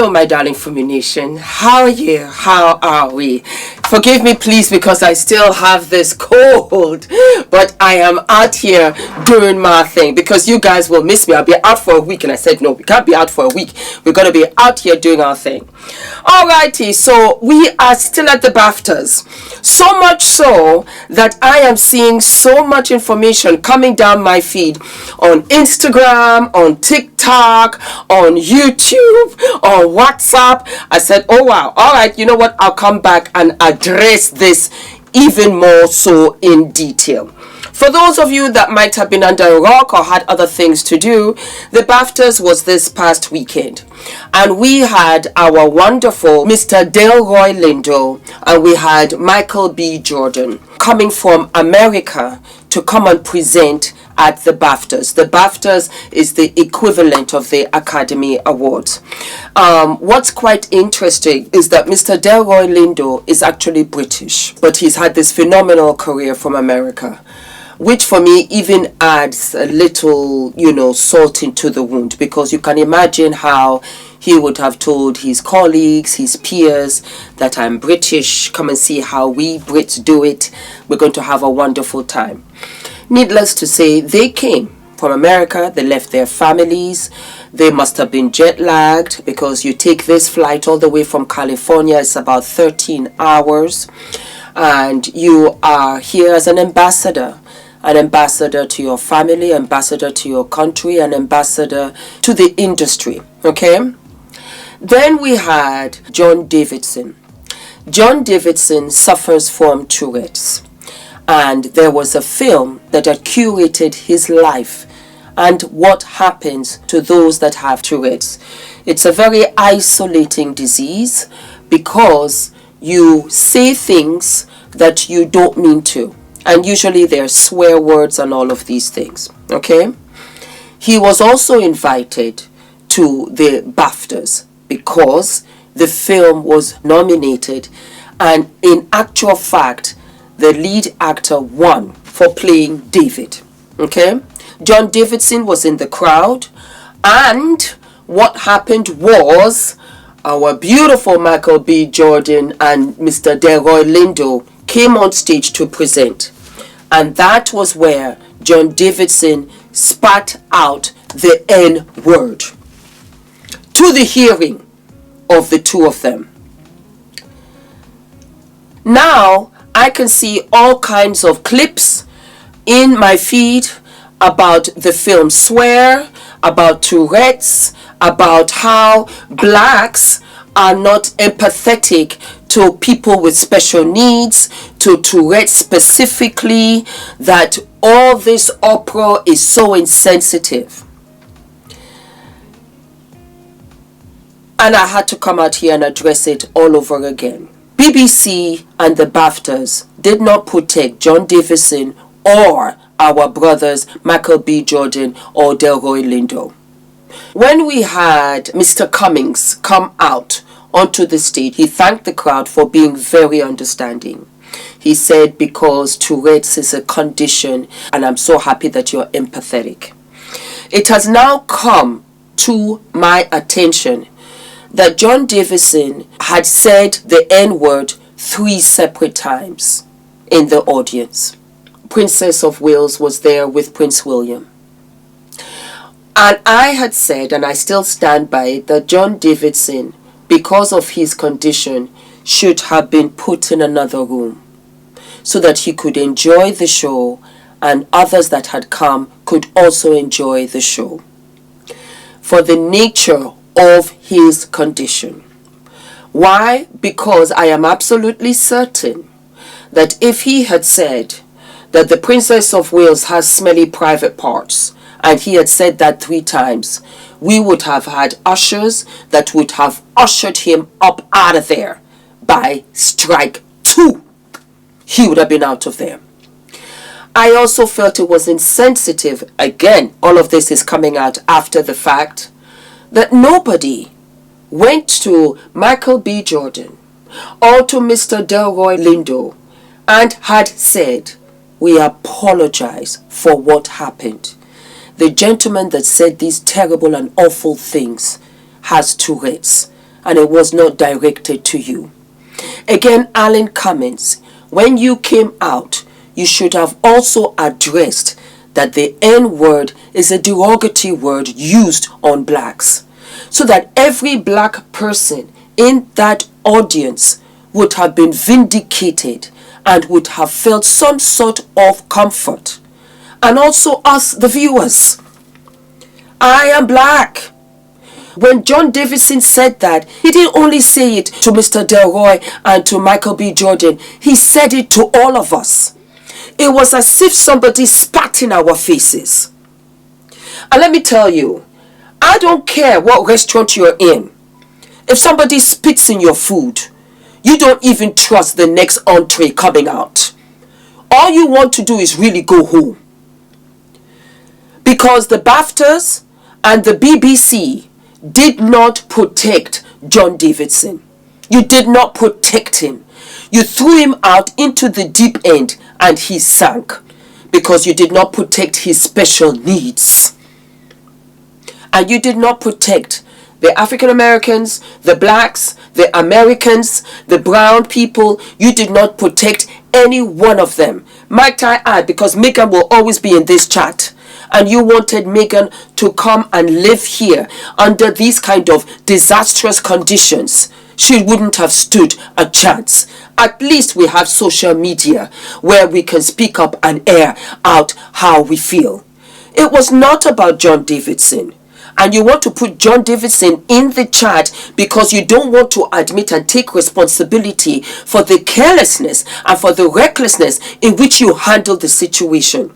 Hello, my darling Fumi Nation. How are you? How are we? Forgive me, please, because I still have this cold, but I am out here doing my thing because you guys will miss me. I'll be out for a week, and I said, no, we can't be out for a week. We're going to be out here doing our thing. Alrighty, so we are still at the Baftas. So much so that I am seeing so much information coming down my feed on Instagram, on TikTok, on YouTube, on WhatsApp. I said, oh wow, all right, you know what, I'll come back and address this even more so in detail. For those of you that might have been under a rock or had other things to do, the Baftas was this past weekend. And we had our wonderful Mr. Delroy Lindo and we had Michael B. Jordan coming from America to come and present at the Baftas. The Baftas is the equivalent of the Academy Awards. What's quite interesting is that Mr. Delroy Lindo is actually British, but he's had this phenomenal career from America, which for me even adds a little, salt into the wound, because you can imagine how he would have told his colleagues, his peers, that I'm British, come and see how we Brits do it. We're going to have a wonderful time. Needless to say, they came from America, they left their families, they must have been jet lagged because you take this flight all the way from California, it's about 13 hours, and you are here as an ambassador to your family, ambassador to your country, an ambassador to the industry, okay? Then we had John Davidson. John Davidson suffers from Tourette's, and there was a film that had curated his life and what happens to those that have Tourette's. It's a very isolating disease because you say things that you don't mean to. And usually there are swear words and all of these things, okay? He was also invited to the Baftas because the film was nominated, and in actual fact, the lead actor won for playing David, okay? John Davidson was in the crowd, and what happened was our beautiful Michael B. Jordan and Mr. Delroy Lindo came on stage to present. And that was where John Davidson spat out the N-word to the hearing of the two of them. Now, I can see all kinds of clips in my feed about the film Swear, about Tourette's, about how blacks are not empathetic to people with special needs, to Tourette's specifically, that all this uproar is so insensitive. And I had to come out here and address it all over again. BBC and the Baftas did not protect John Davidson or our brothers Michael B. Jordan or Delroy Lindo. When we had Mr. Cummings come out onto the stage, he thanked the crowd for being very understanding. He said, because Tourette's is a condition and I'm so happy that you're empathetic. It has now come to my attention that John Davidson had said the N-word 3 separate times in the audience. Princess of Wales was there with Prince William. And I had said, and I still stand by it, that John Davidson, because of his condition, should have been put in another room so that he could enjoy the show and others that had come could also enjoy the show for the nature of his condition. Why? Because I am absolutely certain that if he had said that the Princess of Wales has smelly private parts, and he had said that 3 times, we would have had ushers that would have ushered him up out of there by strike 2. He would have been out of there. I also felt it was insensitive, again, all of this is coming out after the fact, that nobody went to Michael B. Jordan or to Mr. Delroy Lindo and had said, we apologize for what happened. The gentleman that said these terrible and awful things has Tourette's, and it was not directed to you. Again, Alan Cummins, when you came out, you should have also addressed that the N word is a derogatory word used on blacks, so that every black person in that audience would have been vindicated and would have felt some sort of comfort. And also us, the viewers. I am black. When John Davidson said that, he didn't only say it to Mr. Delroy and to Michael B. Jordan. He said it to all of us. It was as if somebody spat in our faces. And let me tell you, I don't care what restaurant you're in. If somebody spits in your food, you don't even trust the next entree coming out. All you want to do is really go home. Because the Baftas and the BBC did not protect John Davidson. You did not protect him. You threw him out into the deep end and he sank because you did not protect his special needs. And you did not protect the African Americans, the blacks, the Americans, the brown people. You did not protect any one of them. Might I add, because Megan will always be in this chat, and you wanted Megan to come and live here under these kind of disastrous conditions, she wouldn't have stood a chance. At least we have social media where we can speak up and air out how we feel. It was not about John Davidson. And you want to put John Davidson in the chat because you don't want to admit and take responsibility for the carelessness and for the recklessness in which you handled the situation.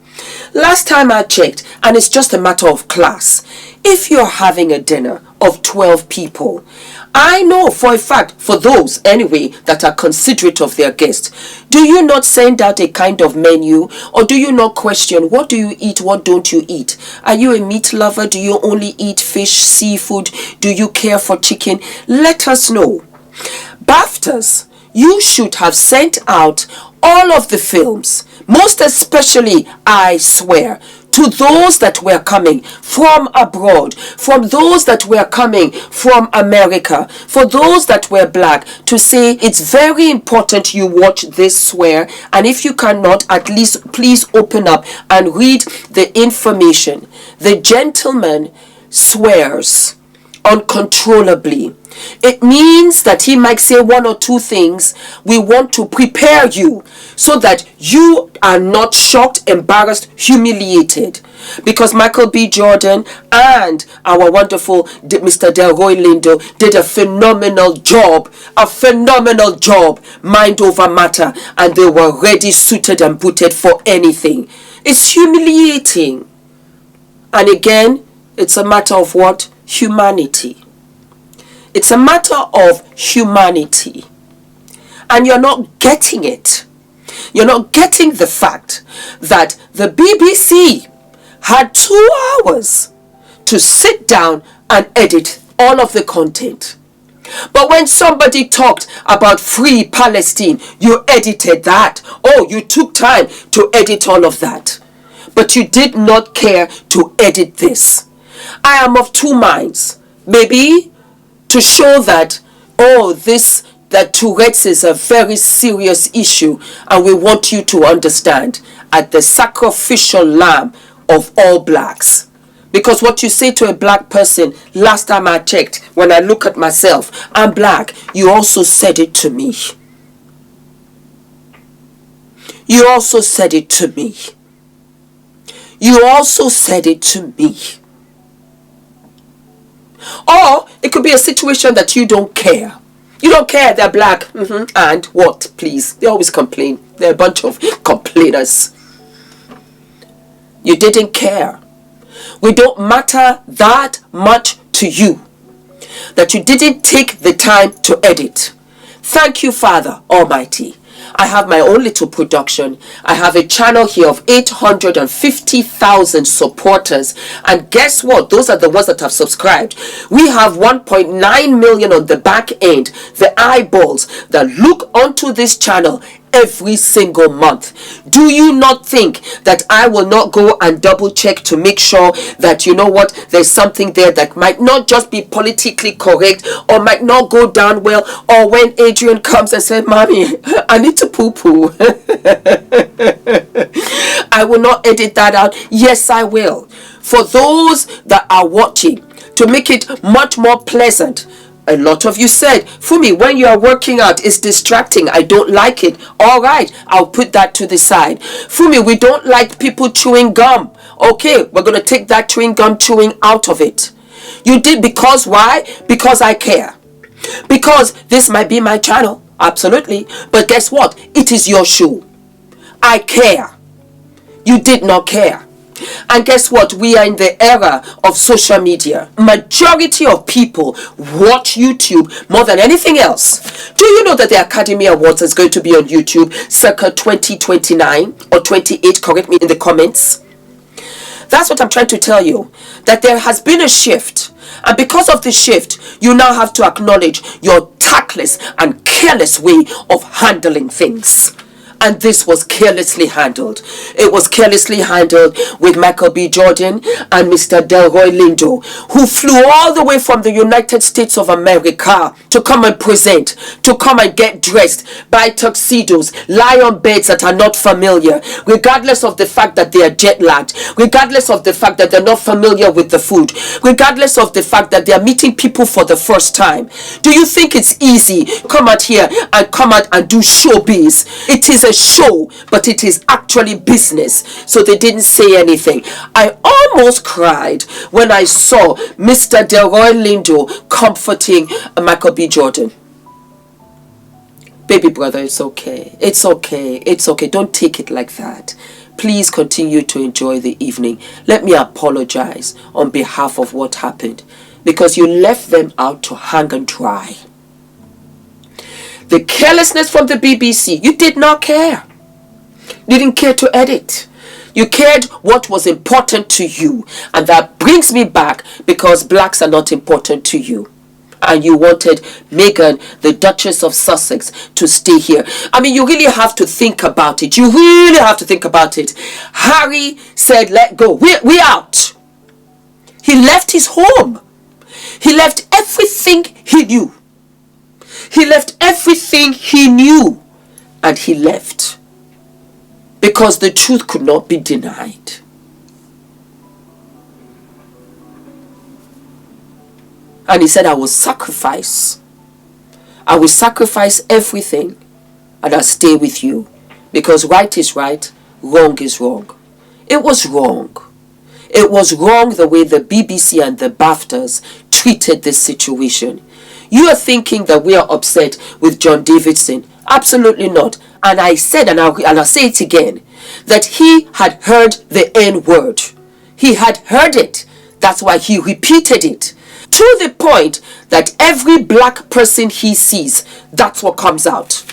Last time I checked, and it's just a matter of class, if you're having a dinner of 12 people, I know for a fact, for those anyway that are considerate of their guests, do you not send out a kind of menu, or do you not question what do you eat, what don't you eat? Are you a meat lover? Do you only eat fish, seafood? Do you care for chicken? Let us know. Baftas, you should have sent out all of the films, most especially, I swear, to those that were coming from abroad, from those that were coming from America, for those that were black, to say it's very important you watch this swear, and if you cannot, at least please open up and read the information. The gentleman swears uncontrollably. It means that he might say one or two things. We want to prepare you so that you are not shocked, embarrassed, humiliated. Because Michael B. Jordan and our wonderful Mr. Delroy Lindo did a phenomenal job, mind over matter, and they were ready, suited and booted for anything. It's humiliating. And again, it's a matter of what? Humanity. It's a matter of humanity. And you're not getting it. You're not getting the fact that the BBC had 2 hours to sit down and edit all of the content. But when somebody talked about free Palestine, you edited that. Oh, you took time to edit all of that. But you did not care to edit this. I am of two minds. Maybe to show that, oh, that Tourette's is a very serious issue and we want you to understand, at the sacrificial lamb of all blacks. Because what you say to a black person, last time I checked, when I look at myself, I'm black, you also said it to me. You also said it to me. You also said it to me. Or it could be a situation that you don't care. You don't care they're black. And what, please? They always complain. They're a bunch of complainers. You didn't care. We don't matter that much to you that you didn't take the time to edit. Thank you, Father Almighty. I have my own little production. I have a channel here of 850,000 supporters. And guess what? Those are the ones that have subscribed. We have 1.9 million on the back end. The eyeballs that look onto this channel every single month. Do you not think that I will not go and double check to make sure that, you know what, there's something there that might not just be politically correct or might not go down well, or when Adrian comes and says, Mommy, I need to poo-poo. I will not edit that out. Yes, I will. For those that are watching, to make it much more pleasant, a lot of you said, Fumi, when you are working out, it's distracting. I don't like it. All right, I'll put that to the side. Fumi, we don't like people chewing gum. Okay, we're going to take that chewing gum chewing out of it. You did because why? Because I care. Because this might be my channel. Absolutely. But guess what? It is your show. I care. You did not care. And guess what? We are in the era of social media. Majority of people watch YouTube more than anything else. Do you know that the Academy Awards is going to be on YouTube circa 2029 or 28? Correct me in the comments. That's what I'm trying to tell you. That there has been a shift. And because of the shift, you now have to acknowledge your tactless and careless way of handling things. And this was carelessly handled. It was carelessly handled with Michael B. Jordan and Mr. Delroy Lindo, who flew all the way from the United States of America to come and present, to come and get dressed, buy tuxedos, lie on beds that are not familiar, regardless of the fact that they are jet lagged, regardless of the fact that they're not familiar with the food, regardless of the fact that they are meeting people for the first time. Do you think it's easy? Come out here and come out and do showbiz. It is a show, but it is actually business. So they didn't say anything. I almost cried when I saw Mr. Delroy Lindo comforting Michael B. Jordan. Baby brother, it's okay. It's okay. It's okay. Don't take it like that. Please continue to enjoy the evening. Let me apologize on behalf of what happened, because you left them out to hang and dry. The carelessness from the BBC, you did not care. You didn't care to edit. You cared what was important to you. And that brings me back, because blacks are not important to you. And you wanted Meghan, the Duchess of Sussex, to stay here. I mean, you really have to think about it. You really have to think about it. Harry said, let go. We're out. He left his home. He left everything he knew. He left everything he knew, and he left because the truth could not be denied. And he said, I will sacrifice. I will sacrifice everything, and I'll stay with you, because right is right, wrong is wrong. It was wrong. It was wrong the way the BBC and the Baftas treated this situation. You are thinking that we are upset with John Davidson. Absolutely not. And I said, and I'll say it again, that he had heard the N-word. He had heard it. That's why he repeated it. To the point that every black person he sees, that's what comes out.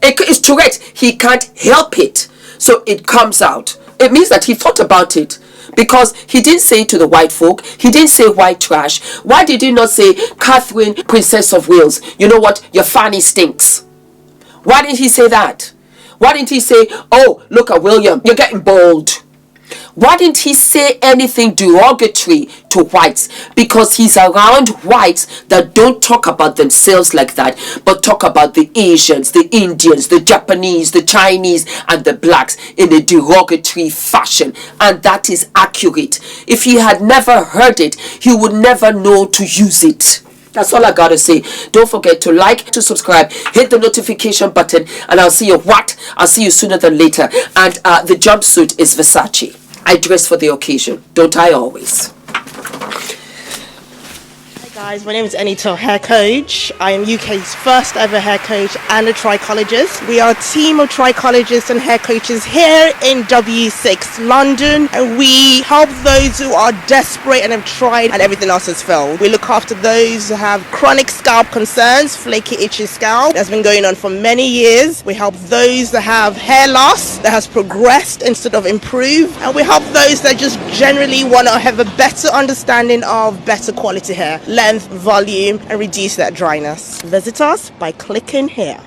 It's correct. He can't help it. So it comes out. It means that he thought about it. Because he didn't say to the white folk, he didn't say white trash. Why did he not say, Catherine, Princess of Wales, you know what, your fanny stinks? Why didn't he say that? Why didn't he say, oh, look at William, you're getting bold? Why didn't he say anything derogatory to whites? Because he's around whites that don't talk about themselves like that, but talk about the Asians, the Indians, the Japanese, the Chinese, and the blacks in a derogatory fashion. And that is accurate. If he had never heard it, he would never know to use it. That's all I gotta say. Don't forget to like, to subscribe, hit the notification button, and I'll see you I'll see you sooner than later. And the jumpsuit is Versace. I dress for the occasion. Don't I always? Hi guys, my name is ENITAN, hair coach. I am UK's first ever hair coach and a trichologist. We are a team of trichologists and hair coaches here in W6 London, and we help those who are desperate and have tried and everything else has failed. We look after those who have chronic scalp concerns, flaky, itchy scalp that's been going on for many years. We help those that have hair loss that has progressed instead of improved, and we help those that just generally want to have a better understanding of better quality hair, length, volume, and reduce that dryness. Visit us by clicking here.